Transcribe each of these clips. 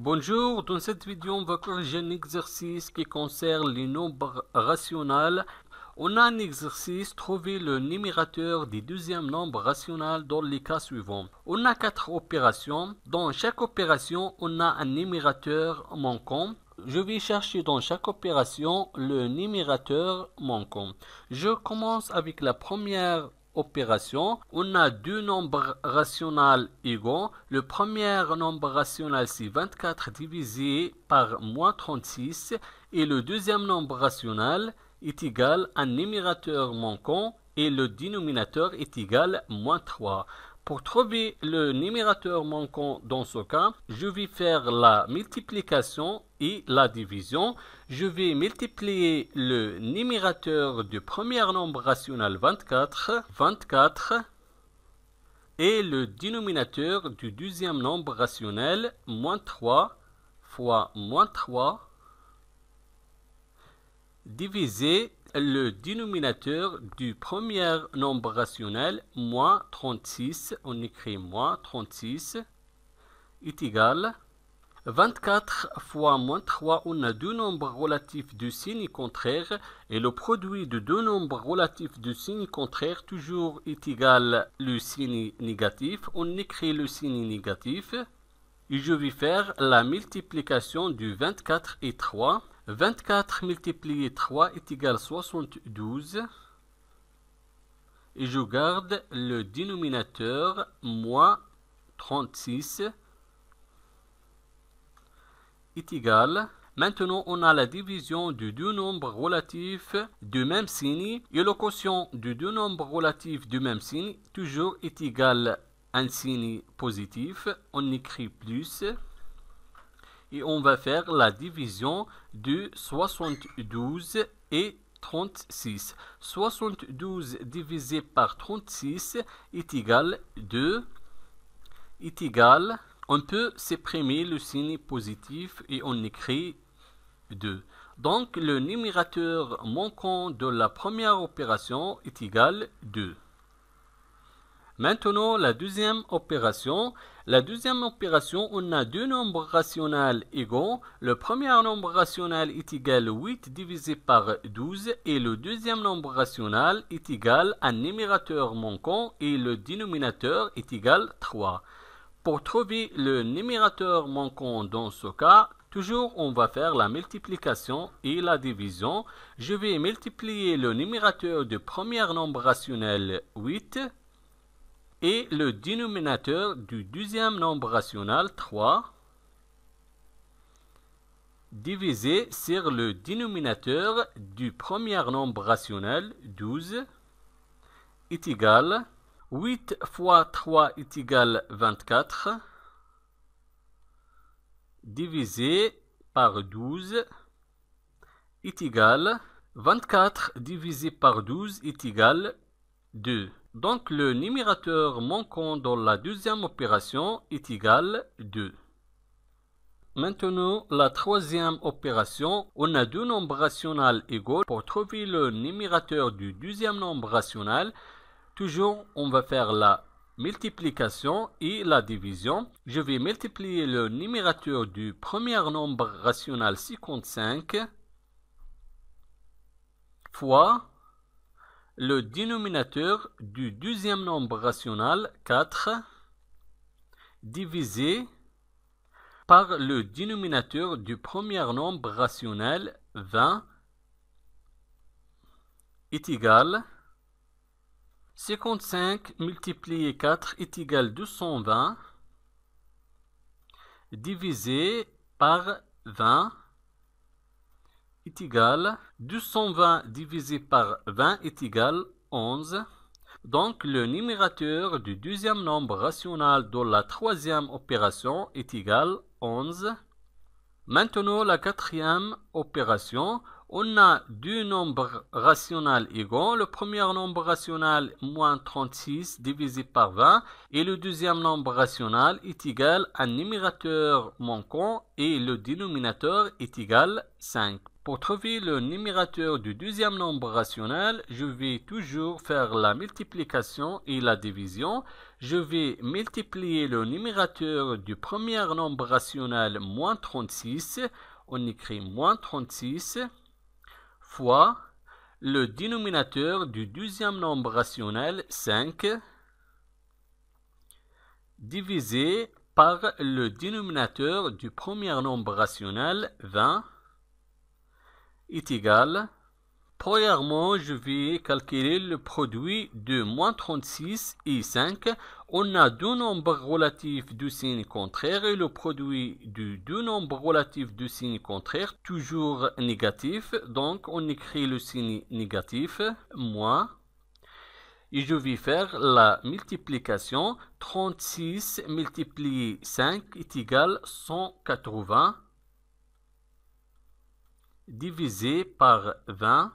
Bonjour, dans cette vidéo, on va corriger un exercice qui concerne les nombres rationnels. On a un exercice, trouver le numérateur du deuxième nombre rationnel dans les cas suivants. On a 4 opérations. Dans chaque opération, on a un numérateur manquant. Je vais chercher dans chaque opération le numérateur manquant. Je commence avec la première opération. On a deux nombres rationnels égaux. Le premier nombre rationnel, c'est 24 divisé par moins 36. Et le deuxième nombre rationnel est égal à un numérateur manquant et le dénominateur est égal à moins 3. Pour trouver le numérateur manquant dans ce cas, je vais faire la multiplication et la division. Je vais multiplier le numérateur du premier nombre rationnel 24 et le dénominateur du deuxième nombre rationnel moins 3 fois moins 3 divisé le dénominateur du premier nombre rationnel, moins 36, on écrit moins 36, est égal 24 fois moins 3, on a deux nombres relatifs de signe contraire, et le produit de deux nombres relatifs de signe contraire toujours est égal le signe négatif, on écrit le signe négatif, et je vais faire la multiplication du 24 et 3. 24 multiplié 3 est égal à 72. Et je garde le dénominateur moins 36 est égal. Maintenant, on a la division de deux nombres relatifs du même signe. Et le quotient de deux nombres relatifs du même signe toujours est égal à un signe positif. On écrit plus. Et on va faire la division de 72 et 36. 72 divisé par 36 est égal à 2. Est égal, on peut supprimer le signe positif et on écrit 2. Donc le numérateur manquant de la première opération est égal à 2. Maintenant, la deuxième opération. La deuxième opération, on a deux nombres rationnels égaux. Le premier nombre rationnel est égal à 8 divisé par 12 et le deuxième nombre rationnel est égal à un numérateur manquant et le dénominateur est égal à 3. Pour trouver le numérateur manquant dans ce cas, toujours on va faire la multiplication et la division. Je vais multiplier le numérateur du premier nombre rationnel 8 et le dénominateur du deuxième nombre rationnel 3 divisé sur le dénominateur du premier nombre rationnel 12 est égal 8 fois 3 est égal 24 divisé par 12 est égal 24 divisé par 12 est égal 2. Donc le numérateur manquant dans la deuxième opération est égal à 2. Maintenant, la troisième opération, on a deux nombres rationnels égaux. Pour trouver le numérateur du deuxième nombre rationnel, toujours on va faire la multiplication et la division. Je vais multiplier le numérateur du premier nombre rationnel 55 fois le dénominateur du deuxième nombre rationnel 4 divisé par le dénominateur du premier nombre rationnel 20 est égal 55 multiplié 4 est égal 220 divisé par 20 est égal 220 divisé par 20 est égal 11. Donc le numérateur du deuxième nombre rationnel dans la troisième opération est égal 11. Maintenant la quatrième opération, on a deux nombres rationnels égaux. Le premier nombre rationnel moins 36 divisé par 20 et le deuxième nombre rationnel est égal à un numérateur manquant et le dénominateur est égal 5. Pour trouver le numérateur du deuxième nombre rationnel, je vais toujours faire la multiplication et la division. Je vais multiplier le numérateur du premier nombre rationnel moins 36, on écrit moins 36, fois le dénominateur du deuxième nombre rationnel 5, divisé par le dénominateur du premier nombre rationnel 20, est égal. Premièrement, je vais calculer le produit de moins 36 et 5. On a deux nombres relatifs de signe contraire et le produit de deux nombres relatifs de signe contraire toujours négatif. Donc, on écrit le signe négatif, moins. Et je vais faire la multiplication. 36 multiplié 5 est égal à 180. Divisé par 20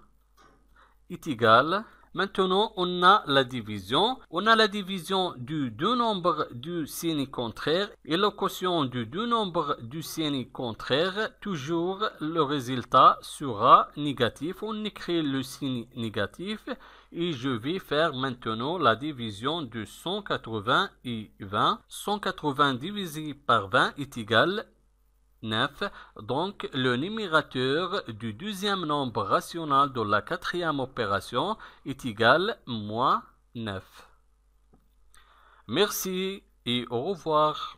est égal. Maintenant, on a la division. On a la division de deux nombres du signe contraire et le quotient de deux nombres du signe contraire. Toujours, le résultat sera négatif. On écrit le signe négatif et je vais faire maintenant la division de 180 et 20. 180 divisé par 20 est égal 9. Donc, le numérateur du deuxième nombre rationnel de la quatrième opération est égal à moins 9. Merci et au revoir.